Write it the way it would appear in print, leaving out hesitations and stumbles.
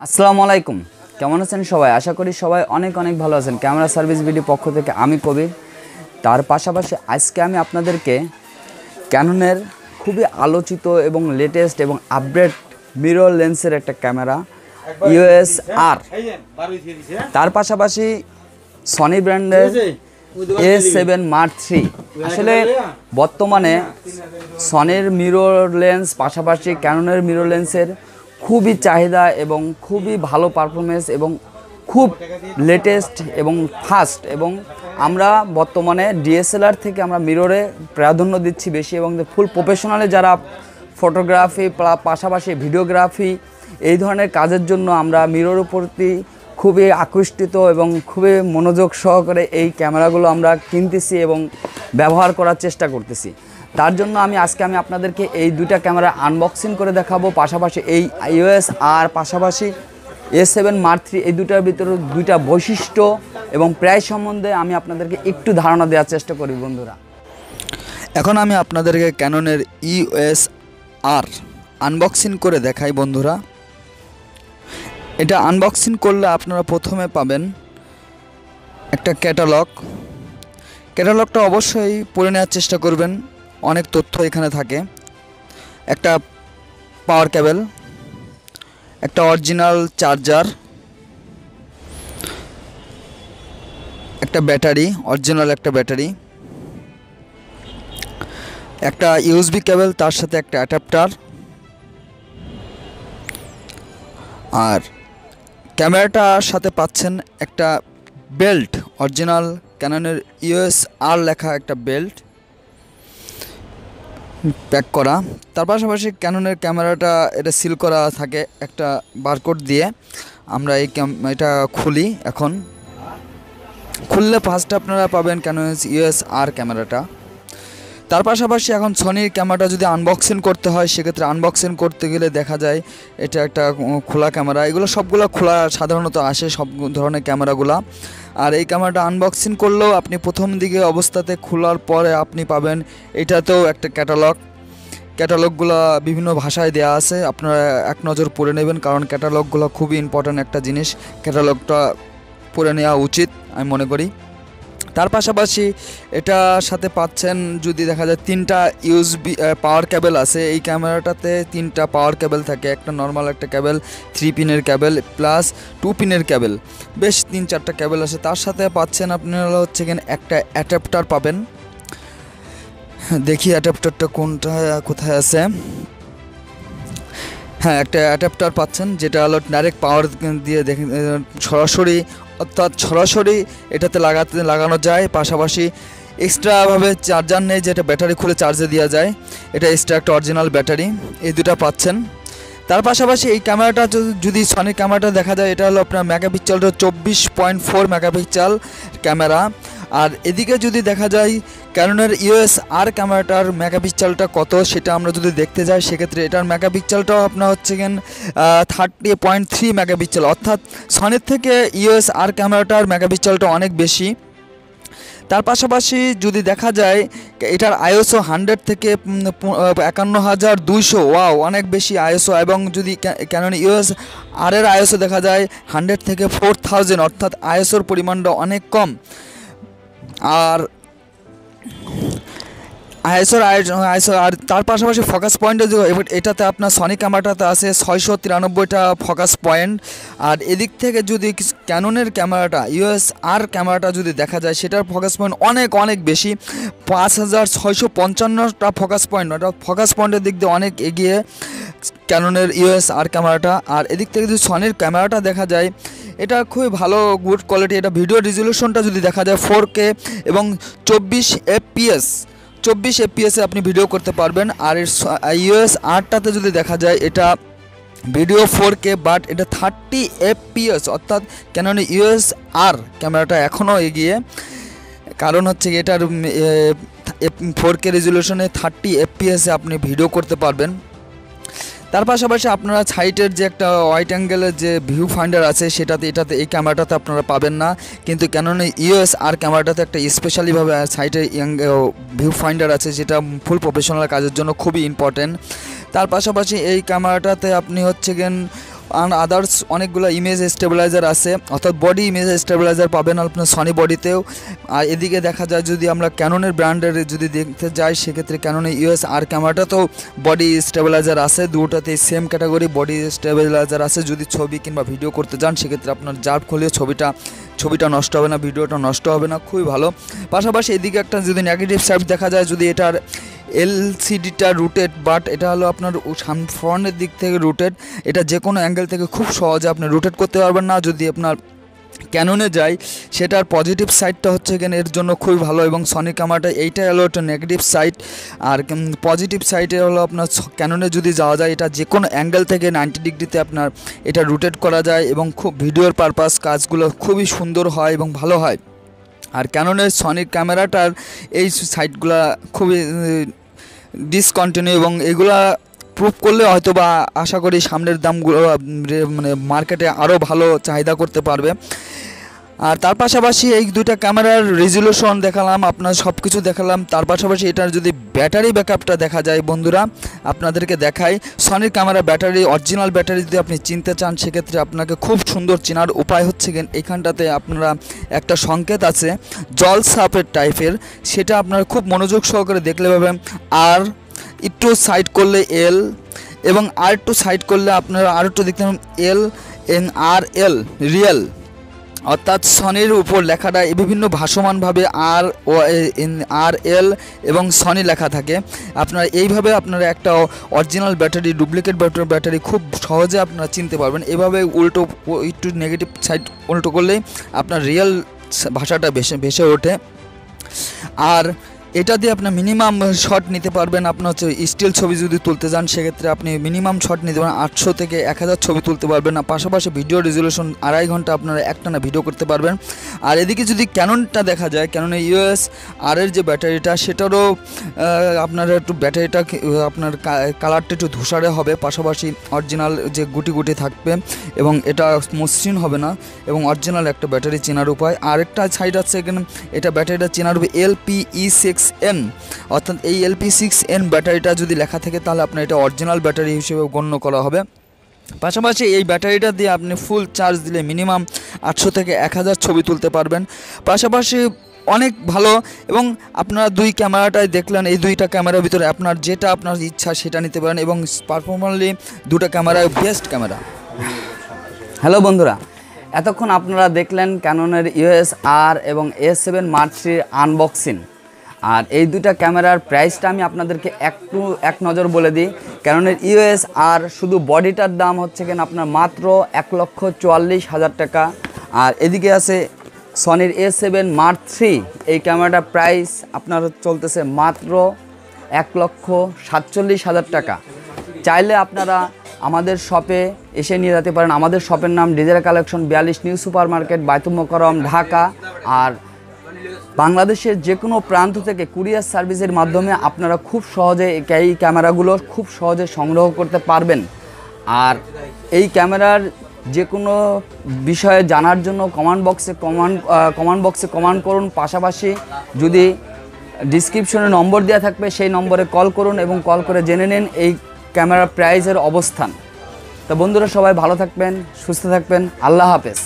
আসসালামু আলাইকুম, কেমন আছেন সবাই? আশা করি সবাই অনেক অনেক ভালো আছেন। ক্যামেরা সার্ভিস ভিডিও পক্ষ থেকে আমি কবির। তার পাশাপাশি আজকে আমি আপনাদেরকে ক্যাননের খুবই আলোচিত এবং লেটেস্ট এবং আপডেট মিরর লেন্সের একটা ক্যামেরা ইউএস আর, তার পাশাপাশি সনি ব্র্যান্ডের A7 Mark III। আসলে বর্তমানে সনির মিরর লেন্স পাশাপাশি ক্যাননের মিরর লেন্সের খুবই চাহিদা এবং খুবই ভালো পারফরমেন্স এবং খুব লেটেস্ট এবং ফাস্ট, এবং আমরা বর্তমানে ডিএসএলআর থেকে আমরা মিররে প্রাধান্য দিচ্ছি বেশি, এবং ফুল প্রফেশনালে যারা ফটোগ্রাফি পাশাপাশি ভিডিওগ্রাফি এই ধরনের কাজের জন্য আমরা মিররের প্রতি খুবই আকৃষ্টিত এবং খুবই মনোযোগ সহকারে এই ক্যামেরাগুলো আমরা কিনতেছি এবং ব্যবহার করার চেষ্টা করতেছি। তার জন্য আজকে আমি আপনাদেরকে এই দুইটা ক্যামেরা আনবক্সিং করে দেখাবো, পাশাপাশি এই ইউএস আর পাশাপাশি A7 Mark III, এই দুটার ভিতরে দুইটা বৈশিষ্ট্য এবং প্রাইস সম্বন্ধে আমি আপনাদেরকে একটু ধারণা দেওয়ার চেষ্টা করি বন্ধুরা। এখন আমি আপনাদেরকে ক্যাননের ইউএস আর আনবক্সিং করে দেখাই বন্ধুরা। এটা আনবক্সিং করলে আপনারা প্রথমে পাবেন একটা ক্যাটালগটা অবশ্যই পড়ে নেওয়ার চেষ্টা করবেন, অনেক তথ্য এখানে থাকে। একটা পাওয়ার কেবল, একটা অরিজিনাল চার্জার, একটা ব্যাটারি, অরিজিনাল একটা ব্যাটারি, একটা ইউএসবি কেবল, তার সাথে একটা অ্যাডাপ্টার, আর ক্যামেরাটার সাথে পাচ্ছেন একটা বেল্ট, অরিজিনাল ক্যাননের ইউএস আর লেখা একটা বেল্ট প্যাক করা। তার পাশাপাশি ক্যাননের ক্যামেরাটা এটা সিল করা থাকে একটা বারকোড দিয়ে। আমরা এটা খুলি। এখন খুললে ফার্স্টে আপনারা পাবেন ক্যাননের ইউএস আর ক্যামেরাটা। তার পাশাপাশি এখন সনির ক্যামেরাটা যদি আনবক্সিং করতে হয়, সেক্ষেত্রে আনবক্সিং করতে গেলে দেখা যায় এটা একটা খোলা ক্যামেরা। এগুলো সবগুলো খোলা সাধারণত আসে সব ধরনের ক্যামেরাগুলো। আর এই ক্যামেরাটা আনবক্সিং করলেও আপনি প্রথম দিকে অবস্থাতে খোলার পরে আপনি পাবেন এটাতেও একটা ক্যাটালগুলো বিভিন্ন ভাষায় দেওয়া আছে। আপনারা এক নজর পড়ে নেবেন, কারণ ক্যাটালগুলো খুবই ইম্পর্ট্যান্ট একটা জিনিস। ক্যাটালগটা পড়ে নেওয়া উচিত আমি মনে করি। তার পাশাপাশি এটার সাথে পাচ্ছেন যদি দেখা যায় তিনটা ইউএসবি পাওয়ার কেবল আছে। এই ক্যামেরাটাতে তিনটা পাওয়ার কেবল থাকে, একটা নর্মাল একটা কেবল, 3 পিনের কেবল প্লাস 2 পিনের কেবল, বেশ 3-4টা কেবল আছে। তার সাথে পাচ্ছেন আপনারা হচ্ছে কিনা একটা অ্যাডাপ্টার পাবেন। দেখি অ্যাডাপ্টারটা কোথায় আছে। হ্যাঁ, একটা অ্যাডাপ্টার পাচ্ছেন, যেটা হলো ডাইরেক্ট পাওয়ার দিয়ে সরাসরি এটাতে লাগানো যায়। পাশাপাশি এক্সট্রাভাবে চার্জার নেই, যেটা ব্যাটারি খুলে চার্জে দেওয়া যায়। এটা এক্সট্রা একটা অরিজিনাল ব্যাটারি, এই দুটো পাচ্ছেন। তার পাশাপাশি এই ক্যামেরাটা যদি সনির ক্যামেরাটা দেখা যায়, এটা হলো আপনার মেগাপিক্সেলটা 24.4 মেগাপিক্সেল ক্যামেরা। আর এদিকে যদি দেখা যায় ক্যাননের ইউএস আর ক্যামেরাটার মেগাপিক্সেলটা কত, সেটা আমরা যদি দেখতে যাই, সেক্ষেত্রে এটার মেগাপিক্সেলটাও আপনার হচ্ছে 30.3 মেগাপিক্সেল, অর্থাৎ সনির থেকে ইউএস আর ক্যামেরাটার মেগাপিক্সেলটা অনেক বেশি। তার পাশাপাশি যদি দেখা যায় এটার আইএসও 100 থেকে 51,200, ওয়াও, অনেক বেশি আইএসও। এবং যদি ক্যানন ইউএস আর এর আইএসও দেখা যায় 100 থেকে 4000, অর্থাৎ আইএসওর পরিমাণটা অনেক কম। আর আইএসও আর তার পাশাপাশি ফোকাস পয়েন্টে এটাতে আপনার সনি ক্যামেরাটাতে আছে 693টা ফোকাস পয়েন্ট। আর এদিক থেকে যদি ক্যাননের ক্যামেরাটা ইউএস আর ক্যামেরাটা যদি দেখা যায়, সেটার ফোকাস পয়েন্ট অনেক বেশি, 5655টা ফোকাস পয়েন্ট। ওটা ফোকাস পয়েন্টের দিক দিয়ে অনেক এগিয়ে ক্যাননের ইউএস আর ক্যামেরাটা। আর এদিক থেকে যদি সনির ক্যামেরাটা দেখা যায়, এটা খুবই ভালো গুড কোয়ালিটি। এটা ভিডিও রেজলিউশনটা যদি দেখা যায় 4K এবং 24 FPS আপনি ভিডিও করতে পারবেন। আর ইউএস আরটাতে যদি দেখা যায়, এটা ভিডিও 4K, বাট এটা 30 FPS, অর্থাৎ ক্যানন ইউএস আর ক্যামেরাটা এখনও এগিয়ে। কারণ হচ্ছে এটার 4K রেজলিউশনে 30 FPS আপনি ভিডিও করতে পারবেন। তার পাশাপাশি আপনারা সাইটের যে একটা ওয়াইড অ্যাঙ্গেলের যে ভিউ ফাইন্ডার আছে, এটাতে এই ক্যামেরাটাতে আপনারা পাবেন না, কিন্তু ক্যানন ইউএস আর ক্যামেরাটাতে একটা স্পেশালিভাবে সাইটের ভিউ ফাইন্ডার আছে, যেটা ফুল প্রফেশনাল কাজের জন্য খুবই ইম্পর্টেন্ট। তার পাশাপাশি এই ক্যামেরাটাতে আপনি হচ্ছে আদার্স অনেকগুলো ইমেজ স্টেবিলাইজার আছে, অর্থাৎ বডি ইমেজ স্টেবিলাইজার পাবেন আপনার সনি বডিতেও। আর এদিকে দেখা যায় যদি আমরা ক্যাননের ব্র্যান্ডের যদি দেখতে যাই, সেক্ষেত্রে ক্যাননের ইউএস আর ক্যামেরাটাতেও বডি স্টেবিলাইজার আছে, দুটোতেই সেম ক্যাটাগরি বডি স্টেবিলাইজার আছে। যদি ছবি কিংবা ভিডিও করতে যান, সেক্ষেত্রে আপনার জার্ভ খুলিয়ে ছবিটা নষ্ট হবে না, ভিডিওটা নষ্ট হবে না, খুবই ভালো। পাশাপাশি এদিকে একটা যদি নেগেটিভ সাইড দেখা যায়, যদি এটার এলসিডিটা রুটেড, বাট এটা হলো আপনার ফ্রন্টের দিক থেকে রুটেড, এটা যে কোনো অ্যাঙ্গেল থেকে খুব সহজে আপনি রোটেট করতে পারবেন না। যদি আপনার ক্যাননে যাই, সেটার পজিটিভ সাইডটা হচ্ছে এখানে এর জন্য খুবই ভালো, এবং সনি ক্যামেরাটা এইটাই হলো একটা নেগেটিভ সাইড। আর পজিটিভ সাইডে হলো আপনার ক্যাননে যদি যাওয়া যায়, এটা যে কোনো অ্যাঙ্গেল থেকে 90 ডিগ্রিতে আপনার এটা রোটেট করা যায়, এবং খুব ভিডিওর পারপাস কাজগুলো খুবই সুন্দর হয় এবং ভালো হয়। আর ক্যাননের সনি ক্যামেরাটার এই সাইডগুলো খুবই ডিসকন্টিনিউ, এবং এগুলা প্রুভ করলে হয়তো বা আশা করি সামনের দামগুলো মানে মার্কেটে আরও ভালো চাহিদা করতে পারবে। আর তার পাশাপাশি এই দুইটা ক্যামেরার রেজুলেশন দেখালাম, আপনার সব কিছু দেখালাম। তার পাশাপাশি এটার যদি ব্যাটারি ব্যাকআপটা দেখা যায় বন্ধুরা, আপনাদেরকে দেখাই। সনির ক্যামেরা ব্যাটারি, অরিজিনাল ব্যাটারি যদি আপনি চিনতে চান, সেক্ষেত্রে আপনাকে খুব সুন্দর চেনার উপায় হচ্ছে এইখানটাতে আপনারা একটা সংকেত আছে জল সাপের টাইপের, সেটা আপনারা খুব মনোযোগ সহকারে দেখলে পাবেন। আর একটু সাইড করলে এল, এবং আর একটু সাইড করলে আপনারা আর একটু দেখতে পাবেন LNRL রিয়েল, অর্থাৎ সনির উপর লেখাটা বিভিন্ন ভাসমানভাবে RL এবং সনি লেখা থাকে। আপনারা এইভাবে আপনারা একটা অরিজিনাল ব্যাটারি, ডুপ্লিকেট ব্যাটারি খুব সহজে আপনারা চিনতে পারবেন। এভাবে উল্টো একটু নেগেটিভ সাইড উল্টো করলেই আপনার রিয়েল ভাষাটা ভেসে ওঠে। আর এটা দিয়ে আপনার মিনিমাম শট নিতে পারবেন। আপনার হচ্ছে স্টিল ছবি যদি তুলতে যান, সেক্ষেত্রে আপনি মিনিমাম শট নিতে পারেন 800 থেকে 1000 ছবি তুলতে পারবেন। আর পাশাপাশি ভিডিও রেজুলেশন 2.5 ঘন্টা আপনারা একটানা ভিডিও করতে পারবেন। আর এদিকে যদি ক্যাননটা দেখা যায়, ক্যাননের ইউএস আর এর যে ব্যাটারিটা, সেটারও আপনার একটু ব্যাটারিটা আপনার কালারটা একটু ধূসরে হবে, পাশাপাশি অরিজিনাল যে গুটি গুটি থাকবে, এবং এটা মসৃণ হবে না, এবং অরিজিনাল একটা ব্যাটারি চেনার উপায়। আরেকটা সাইড আছে এখানে, এটা ব্যাটারিটা চেনার উপায় LPE6N, অর্থাৎ এই LP6N ব্যাটারিটা যদি লেখা থাকে, তাহলে আপনার এটা অরিজিনাল ব্যাটারি হিসেবে গণ্য করা হবে। পাশাপাশি এই ব্যাটারিটা দিয়ে আপনি ফুল চার্জ দিলে মিনিমাম 800 থেকে 1000 ছবি তুলতে পারবেন। পাশাপাশি অনেক ভালো, এবং আপনারা দুই ক্যামেরাটাই দেখলেন, এই দুইটা ক্যামেরার ভিতরে আপনার যেটা আপনার ইচ্ছা সেটা নিতে পারেন, এবং পারফরমেন্সলি দুটো ক্যামেরা বেস্ট ক্যামেরা। হ্যালো বন্ধুরা, এতক্ষণ আপনারা দেখলেন ক্যাননের EOS-R এবং A7 Mark III আনবক্সিং। আর এই দুইটা ক্যামেরার প্রাইসটা আমি আপনাদেরকে এক নজর বলে দিই। ক্যাননের EOS-R শুধু বডিটার দাম হচ্ছে কেন আপনার মাত্র 1,44,000 টাকা। আর এদিকে আছে সনির A7 Mark III, এই ক্যামেরাটার প্রাইস আপনার চলতেছে মাত্র 1,47,000 টাকা। চাইলে আপনারা আমাদের শপে এসে নিয়ে যেতে পারেন। আমাদের শপের নাম diesel collection 42 new super market, Baitul Mukarram, Dhaka. আর বাংলাদেশের যে কোনো প্রান্ত থেকে কুরিয়ার সার্ভিসের মাধ্যমে আপনারা খুব সহজে এই ক্যামেরাগুলো খুব সহজে সংগ্রহ করতে পারবেন। আর এই ক্যামেরার যে কোনো বিষয়ে জানার জন্য কমেন্ট বক্সে কমেন্ট করুন। পাশাপাশি যদি ডিসক্রিপশনে নম্বর দেওয়া থাকবে, সেই নম্বরে কল করুন এবং কল করে জেনে নিন এই ক্যামেরার প্রাইসের অবস্থান। তো বন্ধুরা, সবাই ভালো থাকবেন, সুস্থ থাকবেন। আল্লাহ হাফেজ।